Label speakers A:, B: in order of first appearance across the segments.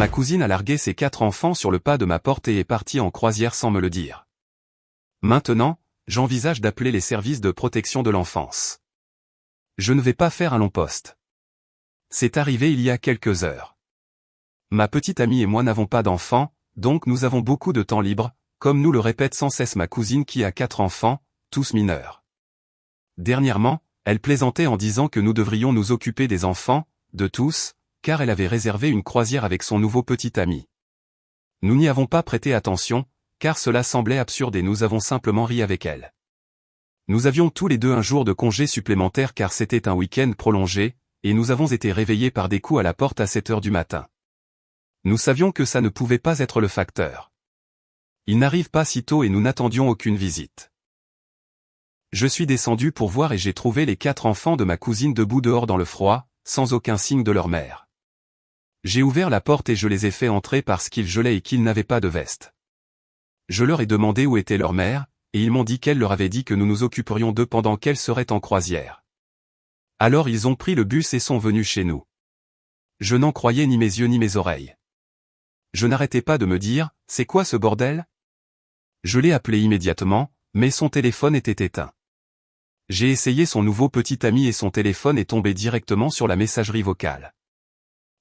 A: Ma cousine a largué ses 4 enfants sur le pas de ma porte et est partie en croisière sans me le dire. Maintenant, j'envisage d'appeler les services de protection de l'enfance. Je ne vais pas faire un long post. C'est arrivé il y a quelques heures. Ma petite amie et moi n'avons pas d'enfants, donc nous avons beaucoup de temps libre, comme nous le répète sans cesse ma cousine qui a 4 enfants, tous mineurs. Dernièrement, elle plaisantait en disant que nous devrions nous occuper des enfants, de tous, car elle avait réservé une croisière avec son nouveau petit ami. Nous n'y avons pas prêté attention, car cela semblait absurde et nous avons simplement ri avec elle. Nous avions tous les deux un jour de congé supplémentaire car c'était un week-end prolongé, et nous avons été réveillés par des coups à la porte à 7 heures du matin. Nous savions que ça ne pouvait pas être le facteur. Il n'arrive pas si tôt et nous n'attendions aucune visite. Je suis descendu pour voir et j'ai trouvé les 4 enfants de ma cousine debout dehors dans le froid, sans aucun signe de leur mère. J'ai ouvert la porte et je les ai fait entrer parce qu'ils gelaient et qu'ils n'avaient pas de veste. Je leur ai demandé où était leur mère, et ils m'ont dit qu'elle leur avait dit que nous nous occuperions d'eux pendant qu'elle serait en croisière. Alors ils ont pris le bus et sont venus chez nous. Je n'en croyais ni mes yeux ni mes oreilles. Je n'arrêtais pas de me dire, c'est quoi ce bordel? Je l'ai appelé immédiatement, mais son téléphone était éteint. J'ai essayé son nouveau petit ami et son téléphone est tombé directement sur la messagerie vocale.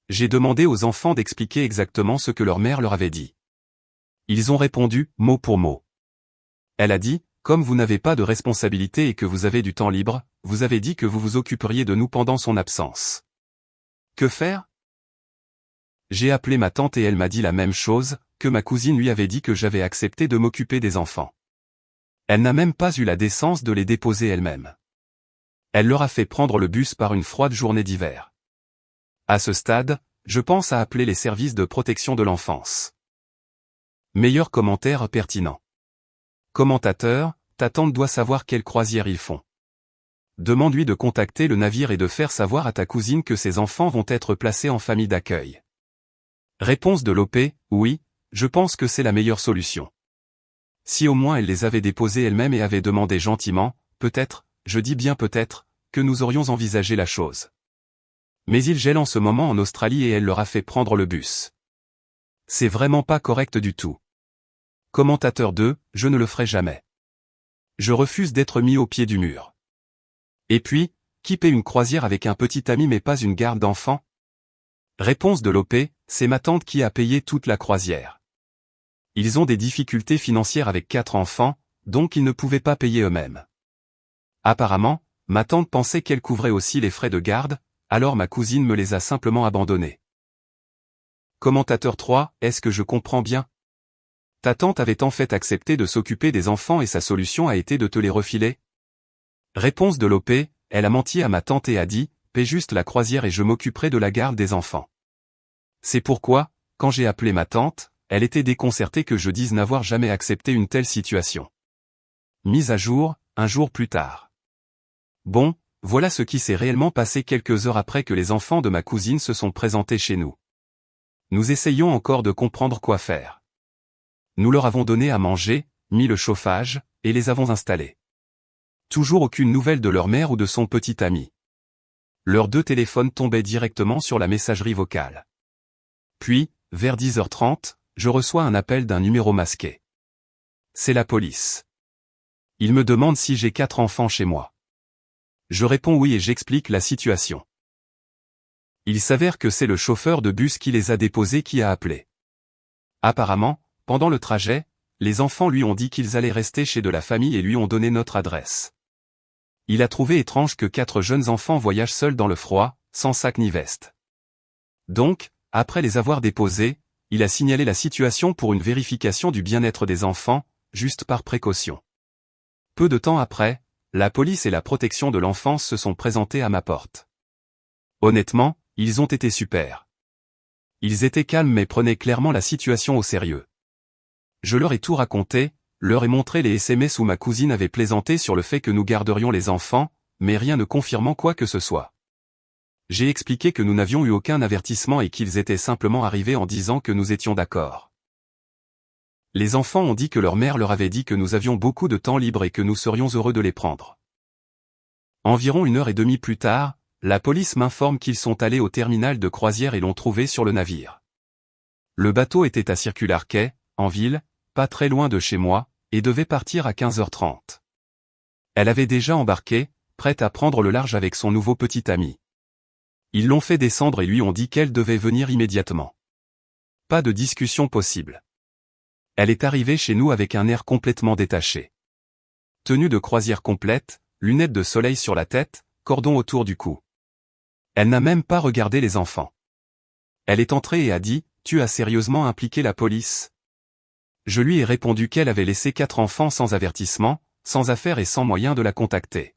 A: J'ai demandé aux enfants d'expliquer exactement ce que leur mère leur avait dit. Ils ont répondu, mot pour mot. Elle a dit, comme vous n'avez pas de responsabilité et que vous avez du temps libre, vous avez dit que vous vous occuperiez de nous pendant son absence. Que faire? J'ai appelé ma tante et elle m'a dit la même chose, que ma cousine lui avait dit que j'avais accepté de m'occuper des enfants. Elle n'a même pas eu la décence de les déposer elle-même. Elle leur a fait prendre le bus par une froide journée d'hiver. À ce stade, je pense à appeler les services de protection de l'enfance. Meilleur commentaire pertinent. Commentateur, ta tante doit savoir quelle croisière ils font. Demande-lui de contacter le navire et de faire savoir à ta cousine que ses enfants vont être placés en famille d'accueil. Réponse de l'OP, oui, je pense que c'est la meilleure solution. Si au moins elle les avait déposés elle-même et avait demandé gentiment, peut-être, je dis bien peut-être, que nous aurions envisagé la chose. Mais il gèle en ce moment en Australie et elle leur a fait prendre le bus. C'est vraiment pas correct du tout. Commentateur 2, je ne le ferai jamais. Je refuse d'être mis au pied du mur. Et puis, qui paie une croisière avec un petit ami mais pas une garde d'enfants? Réponse de l'OP, c'est ma tante qui a payé toute la croisière. Ils ont des difficultés financières avec 4 enfants, donc ils ne pouvaient pas payer eux-mêmes. Apparemment, ma tante pensait qu'elle couvrait aussi les frais de garde, alors ma cousine me les a simplement abandonnés. Commentateur 3, est-ce que je comprends bien? Ta tante avait en fait accepté de s'occuper des enfants et sa solution a été de te les refiler? Réponse de l'OP, elle a menti à ma tante et a dit, paie juste la croisière et je m'occuperai de la garde des enfants. C'est pourquoi, quand j'ai appelé ma tante, elle était déconcertée que je dise n'avoir jamais accepté une telle situation. Mise à jour, un jour plus tard. Bon, voilà ce qui s'est réellement passé quelques heures après que les enfants de ma cousine se sont présentés chez nous. Nous essayons encore de comprendre quoi faire. Nous leur avons donné à manger, mis le chauffage, et les avons installés. Toujours aucune nouvelle de leur mère ou de son petit ami. Leurs 2 téléphones tombaient directement sur la messagerie vocale. Puis, vers 10h30, je reçois un appel d'un numéro masqué. C'est la police. Il me demande si j'ai 4 enfants chez moi. Je réponds oui et j'explique la situation. Il s'avère que c'est le chauffeur de bus qui les a déposés qui a appelé. Apparemment, pendant le trajet, les enfants lui ont dit qu'ils allaient rester chez de la famille et lui ont donné notre adresse. Il a trouvé étrange que 4 jeunes enfants voyagent seuls dans le froid, sans sac ni veste. Donc, après les avoir déposés, il a signalé la situation pour une vérification du bien-être des enfants, juste par précaution. Peu de temps après, la police et la protection de l'enfance se sont présentés à ma porte. Honnêtement, ils ont été super. Ils étaient calmes mais prenaient clairement la situation au sérieux. Je leur ai tout raconté, leur ai montré les SMS où ma cousine avait plaisanté sur le fait que nous garderions les enfants, mais rien ne confirmant quoi que ce soit. J'ai expliqué que nous n'avions eu aucun avertissement et qu'ils étaient simplement arrivés en disant que nous étions d'accord. Les enfants ont dit que leur mère leur avait dit que nous avions beaucoup de temps libre et que nous serions heureux de les prendre. Environ 1h30 plus tard, la police m'informe qu'ils sont allés au terminal de croisière et l'ont trouvé sur le navire. Le bateau était à Circular Quay, en ville, pas très loin de chez moi, et devait partir à 15h30. Elle avait déjà embarqué, prête à prendre le large avec son nouveau petit ami. Ils l'ont fait descendre et lui ont dit qu'elle devait venir immédiatement. Pas de discussion possible. Elle est arrivée chez nous avec un air complètement détaché. Tenue de croisière complète, lunettes de soleil sur la tête, cordon autour du cou. Elle n'a même pas regardé les enfants. Elle est entrée et a dit « Tu as sérieusement impliqué la police ?» Je lui ai répondu qu'elle avait laissé 4 enfants sans avertissement, sans affaire et sans moyen de la contacter.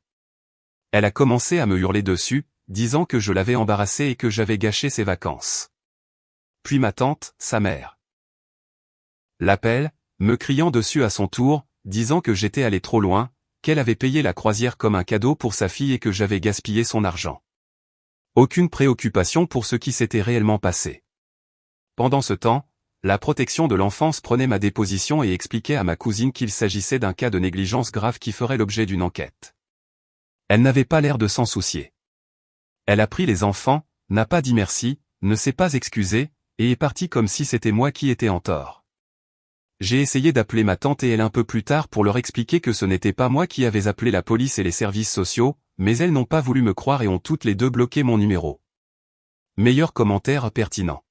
A: Elle a commencé à me hurler dessus, disant que je l'avais embarrassée et que j'avais gâché ses vacances. Puis ma tante, sa mère, l'appelle, me criant dessus à son tour, disant que j'étais allé trop loin, qu'elle avait payé la croisière comme un cadeau pour sa fille et que j'avais gaspillé son argent. Aucune préoccupation pour ce qui s'était réellement passé. Pendant ce temps, la protection de l'enfance prenait ma déposition et expliquait à ma cousine qu'il s'agissait d'un cas de négligence grave qui ferait l'objet d'une enquête. Elle n'avait pas l'air de s'en soucier. Elle a pris les enfants, n'a pas dit merci, ne s'est pas excusée, et est partie comme si c'était moi qui étais en tort. J'ai essayé d'appeler ma tante et elle un peu plus tard pour leur expliquer que ce n'était pas moi qui avais appelé la police et les services sociaux, mais elles n'ont pas voulu me croire et ont toutes les deux bloqué mon numéro. Meilleur commentaire pertinent.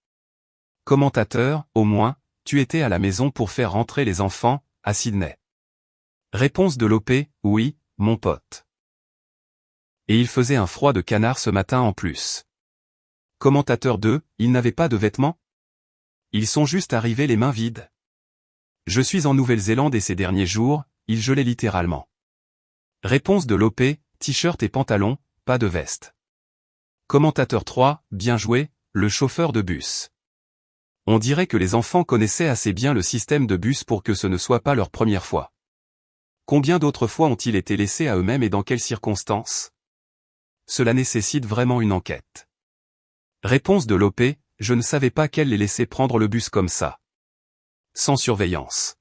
A: Commentateur, au moins, tu étais à la maison pour faire rentrer les enfants, à Sydney. Réponse de l'OP, oui, mon pote. Et il faisait un froid de canard ce matin en plus. Commentateur 2, ils n'avaient pas de vêtements? Ils sont juste arrivés les mains vides. Je suis en Nouvelle-Zélande et ces derniers jours, il gelait littéralement. Réponse de l'OP, t-shirt et pantalon, pas de veste. Commentateur 3, bien joué, le chauffeur de bus. On dirait que les enfants connaissaient assez bien le système de bus pour que ce ne soit pas leur première fois. Combien d'autres fois ont-ils été laissés à eux-mêmes et dans quelles circonstances? Cela nécessite vraiment une enquête. Réponse de l'OP, je ne savais pas qu'elle les laissait prendre le bus comme ça. Sans surveillance.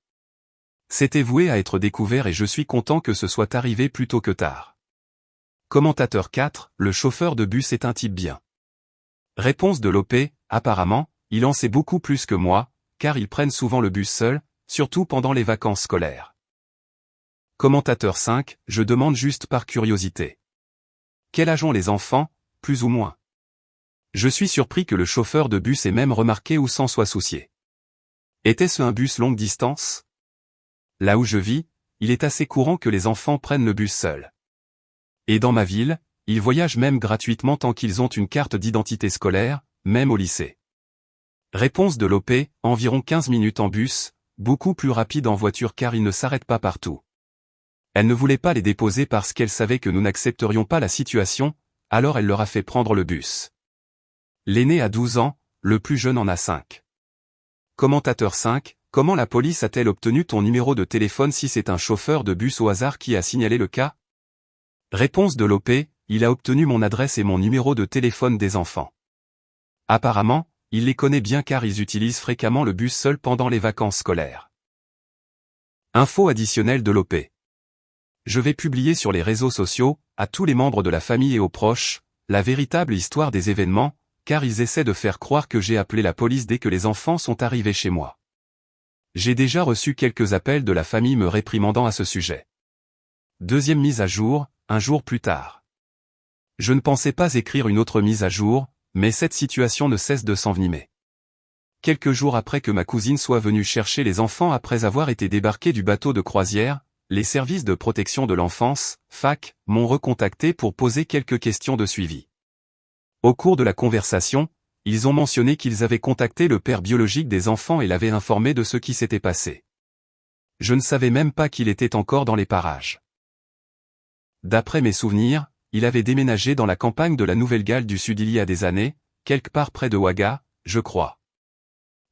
A: C'était voué à être découvert et je suis content que ce soit arrivé plus tôt que tard. Commentateur 4, le chauffeur de bus est un type bien. Réponse de l'OP, apparemment, il en sait beaucoup plus que moi, car ils prennent souvent le bus seuls, surtout pendant les vacances scolaires. Commentateur 5, je demande juste par curiosité. Quel âge ont les enfants, plus ou moins? Je suis surpris que le chauffeur de bus ait même remarqué ou s'en soit soucié. Était-ce un bus longue distance? Là où je vis, il est assez courant que les enfants prennent le bus seuls. Et dans ma ville, ils voyagent même gratuitement tant qu'ils ont une carte d'identité scolaire, même au lycée. Réponse de l'OP, environ 15 minutes en bus, beaucoup plus rapide en voiture car ils ne s'arrêtent pas partout. Elle ne voulait pas les déposer parce qu'elle savait que nous n'accepterions pas la situation, alors elle leur a fait prendre le bus. L'aîné a 12 ans, le plus jeune en a 5. Commentateur 5, comment la police a-t-elle obtenu ton numéro de téléphone si c'est un chauffeur de bus au hasard qui a signalé le cas? Réponse de l'OP, il a obtenu mon adresse et mon numéro de téléphone des enfants. Apparemment, il les connaît bien car ils utilisent fréquemment le bus seul pendant les vacances scolaires. Info additionnelle de l'OP. Je vais publier sur les réseaux sociaux, à tous les membres de la famille et aux proches, la véritable histoire des événements, car ils essaient de faire croire que j'ai appelé la police dès que les enfants sont arrivés chez moi. J'ai déjà reçu quelques appels de la famille me réprimandant à ce sujet. Deuxième mise à jour, un jour plus tard. Je ne pensais pas écrire une autre mise à jour, mais cette situation ne cesse de s'envenimer. Quelques jours après que ma cousine soit venue chercher les enfants après avoir été débarqués du bateau de croisière, les services de protection de l'enfance, FAC, m'ont recontacté pour poser quelques questions de suivi. Au cours de la conversation, ils ont mentionné qu'ils avaient contacté le père biologique des enfants et l'avaient informé de ce qui s'était passé. Je ne savais même pas qu'il était encore dans les parages. D'après mes souvenirs, il avait déménagé dans la campagne de la Nouvelle-Galles du Sud il y a des années, quelque part près de Wagga, je crois.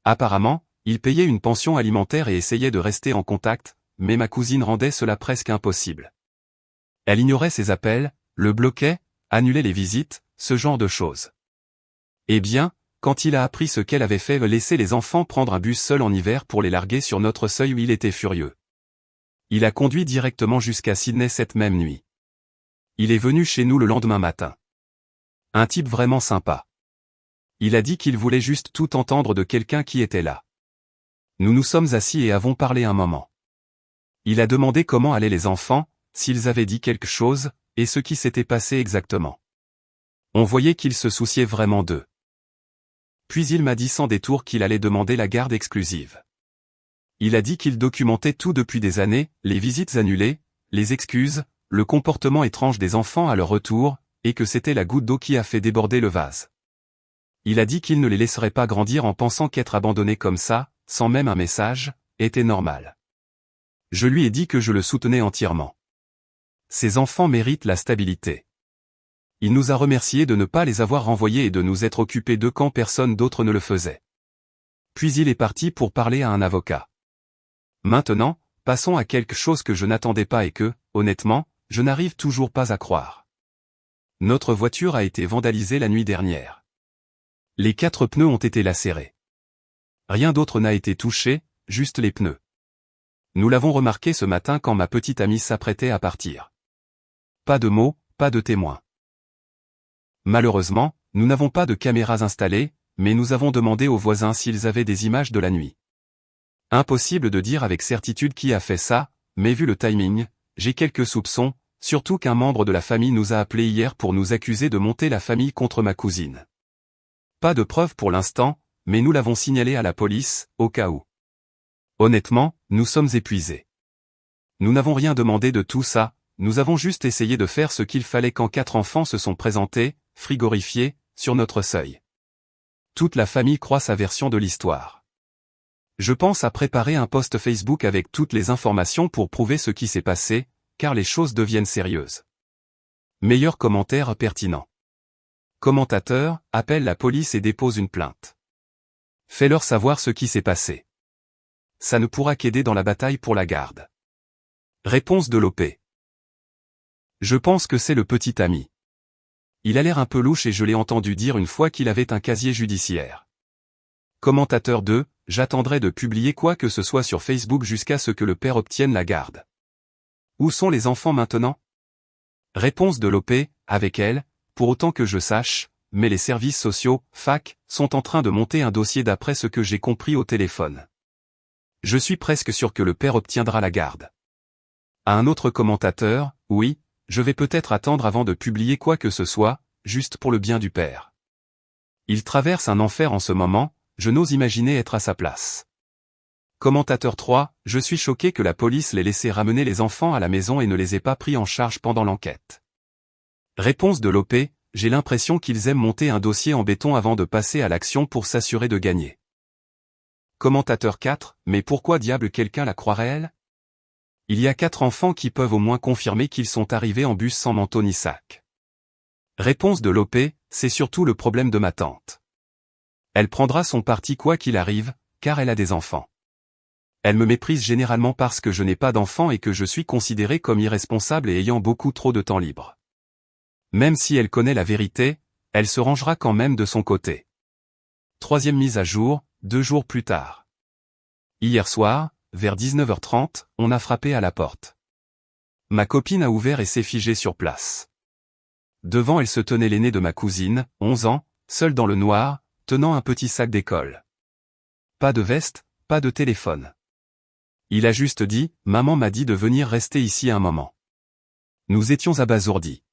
A: Apparemment, il payait une pension alimentaire et essayait de rester en contact, mais ma cousine rendait cela presque impossible. Elle ignorait ses appels, le bloquait, annulait les visites, ce genre de choses. Eh bien, quand il a appris ce qu'elle avait fait, laisser les enfants prendre un bus seul en hiver pour les larguer sur notre seuil, où il était furieux. Il a conduit directement jusqu'à Sydney cette même nuit. Il est venu chez nous le lendemain matin. Un type vraiment sympa. Il a dit qu'il voulait juste tout entendre de quelqu'un qui était là. Nous nous sommes assis et avons parlé un moment. Il a demandé comment allaient les enfants, s'ils avaient dit quelque chose, et ce qui s'était passé exactement. On voyait qu'il se souciait vraiment d'eux. Puis il m'a dit sans détour qu'il allait demander la garde exclusive. Il a dit qu'il documentait tout depuis des années, les visites annulées, les excuses, le comportement étrange des enfants à leur retour, et que c'était la goutte d'eau qui a fait déborder le vase. Il a dit qu'il ne les laisserait pas grandir en pensant qu'être abandonnés comme ça, sans même un message, était normal. Je lui ai dit que je le soutenais entièrement. Ces enfants méritent la stabilité. Il nous a remerciés de ne pas les avoir renvoyés et de nous être occupés d'eux quand personne d'autre ne le faisait. Puis il est parti pour parler à un avocat. Maintenant, passons à quelque chose que je n'attendais pas et que, honnêtement, je n'arrive toujours pas à croire. Notre voiture a été vandalisée la nuit dernière. Les 4 pneus ont été lacérés. Rien d'autre n'a été touché, juste les pneus. Nous l'avons remarqué ce matin quand ma petite amie s'apprêtait à partir. Pas de mots, pas de témoins. Malheureusement, nous n'avons pas de caméras installées, mais nous avons demandé aux voisins s'ils avaient des images de la nuit. Impossible de dire avec certitude qui a fait ça, mais vu le timing, j'ai quelques soupçons, surtout qu'un membre de la famille nous a appelés hier pour nous accuser de monter la famille contre ma cousine. Pas de preuves pour l'instant, mais nous l'avons signalé à la police, au cas où. Honnêtement, nous sommes épuisés. Nous n'avons rien demandé de tout ça, nous avons juste essayé de faire ce qu'il fallait quand 4 enfants se sont présentés, frigorifiés, sur notre seuil. Toute la famille croit sa version de l'histoire. Je pense à préparer un post Facebook avec toutes les informations pour prouver ce qui s'est passé, car les choses deviennent sérieuses. Meilleur commentaire pertinent. Commentateur, appelle la police et dépose une plainte. Fais-leur savoir ce qui s'est passé. Ça ne pourra qu'aider dans la bataille pour la garde. Réponse de l'OP. Je pense que c'est le petit ami. Il a l'air un peu louche et je l'ai entendu dire une fois qu'il avait un casier judiciaire. Commentateur 2, j'attendrai de publier quoi que ce soit sur Facebook jusqu'à ce que le père obtienne la garde. Où sont les enfants maintenant? Réponse de l'OP, avec elle, pour autant que je sache, mais les services sociaux, FAC, sont en train de monter un dossier d'après ce que j'ai compris au téléphone. Je suis presque sûr que le père obtiendra la garde. À un autre commentateur, oui, je vais peut-être attendre avant de publier quoi que ce soit, juste pour le bien du père. Il traverse un enfer en ce moment, je n'ose imaginer être à sa place. Commentateur 3, je suis choqué que la police l'ait laissé ramener les enfants à la maison et ne les ait pas pris en charge pendant l'enquête. Réponse de l'OP, j'ai l'impression qu'ils aiment monter un dossier en béton avant de passer à l'action pour s'assurer de gagner. Commentateur 4, mais pourquoi diable quelqu'un la croirait elle? Il y a 4 enfants qui peuvent au moins confirmer qu'ils sont arrivés en bus sans manteau ni sac. Réponse de l'OP, c'est surtout le problème de ma tante. Elle prendra son parti quoi qu'il arrive, car elle a des enfants. Elle me méprise généralement parce que je n'ai pas d'enfants et que je suis considéré comme irresponsable et ayant beaucoup trop de temps libre. Même si elle connaît la vérité, elle se rangera quand même de son côté. 3e mise à jour, 2 jours plus tard. Hier soir, vers 19h30, on a frappé à la porte. Ma copine a ouvert et s'est figée sur place. Devant elle se tenait l'aîné de ma cousine, 11 ans, seul dans le noir, tenant un petit sac d'école. Pas de veste, pas de téléphone. Il a juste dit, maman m'a dit de venir rester ici un moment. Nous étions abasourdis.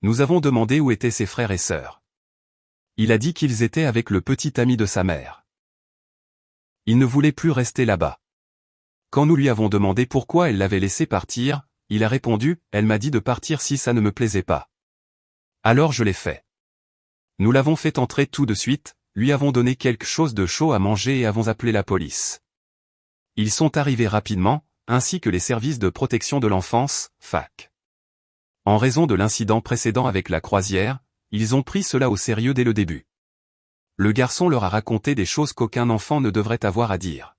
A: Nous avons demandé où étaient ses frères et sœurs. Il a dit qu'ils étaient avec le petit ami de sa mère. Il ne voulait plus rester là-bas. Quand nous lui avons demandé pourquoi elle l'avait laissé partir, il a répondu, elle m'a dit de partir si ça ne me plaisait pas. Alors je l'ai fait. Nous l'avons fait entrer tout de suite, lui avons donné quelque chose de chaud à manger et avons appelé la police. Ils sont arrivés rapidement, ainsi que les services de protection de l'enfance, FAC. En raison de l'incident précédent avec la croisière, ils ont pris cela au sérieux dès le début. Le garçon leur a raconté des choses qu'aucun enfant ne devrait avoir à dire.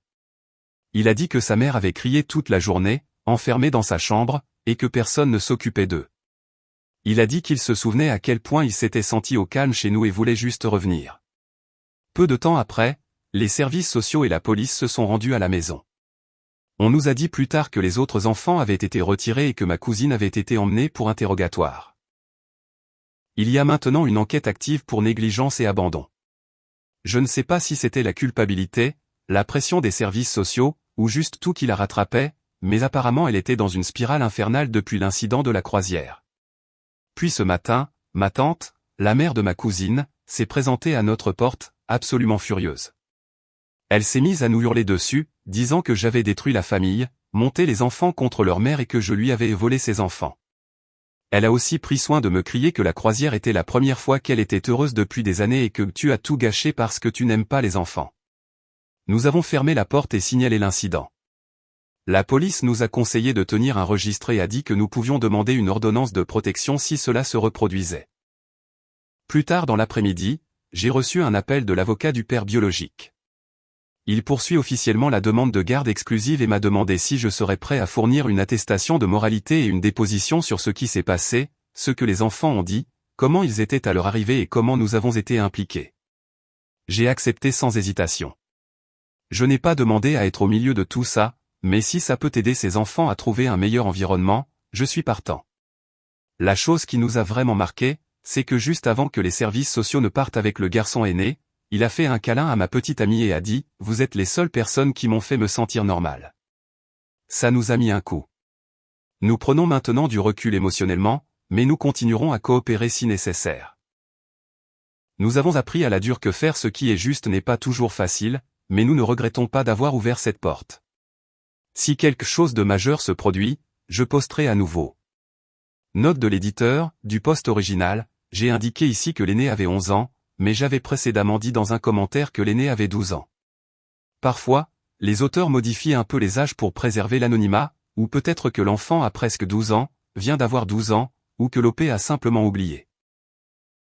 A: Il a dit que sa mère avait crié toute la journée, enfermée dans sa chambre, et que personne ne s'occupait d'eux. Il a dit qu'il se souvenait à quel point il s'était senti au calme chez nous et voulait juste revenir. Peu de temps après, les services sociaux et la police se sont rendus à la maison. On nous a dit plus tard que les autres enfants avaient été retirés et que ma cousine avait été emmenée pour interrogatoire. Il y a maintenant une enquête active pour négligence et abandon. Je ne sais pas si c'était la culpabilité, la pression des services sociaux, ou juste tout qui la rattrapait, mais apparemment elle était dans une spirale infernale depuis l'incident de la croisière. Puis ce matin, ma tante, la mère de ma cousine, s'est présentée à notre porte, absolument furieuse. Elle s'est mise à nous hurler dessus, disant que j'avais détruit la famille, monté les enfants contre leur mère et que je lui avais volé ses enfants. Elle a aussi pris soin de me crier que la croisière était la première fois qu'elle était heureuse depuis des années et que tu as tout gâché parce que tu n'aimes pas les enfants. Nous avons fermé la porte et signalé l'incident. La police nous a conseillé de tenir un registre et a dit que nous pouvions demander une ordonnance de protection si cela se reproduisait. Plus tard dans l'après-midi, j'ai reçu un appel de l'avocat du père biologique. Il poursuit officiellement la demande de garde exclusive et m'a demandé si je serais prêt à fournir une attestation de moralité et une déposition sur ce qui s'est passé, ce que les enfants ont dit, comment ils étaient à leur arrivée et comment nous avons été impliqués. J'ai accepté sans hésitation. Je n'ai pas demandé à être au milieu de tout ça, mais si ça peut aider ces enfants à trouver un meilleur environnement, je suis partant. La chose qui nous a vraiment marqué, c'est que juste avant que les services sociaux ne partent avec le garçon aîné, il a fait un câlin à ma petite amie et a dit « Vous êtes les seules personnes qui m'ont fait me sentir normal ». Ça nous a mis un coup. Nous prenons maintenant du recul émotionnellement, mais nous continuerons à coopérer si nécessaire. Nous avons appris à la dure que faire ce qui est juste n'est pas toujours facile, mais nous ne regrettons pas d'avoir ouvert cette porte. Si quelque chose de majeur se produit, je posterai à nouveau. Note de l'éditeur, du post original, j'ai indiqué ici que l'aîné avait 11 ans, mais j'avais précédemment dit dans un commentaire que l'aîné avait 12 ans. Parfois, les auteurs modifient un peu les âges pour préserver l'anonymat, ou peut-être que l'enfant a presque 12 ans, vient d'avoir 12 ans, ou que l'OP a simplement oublié.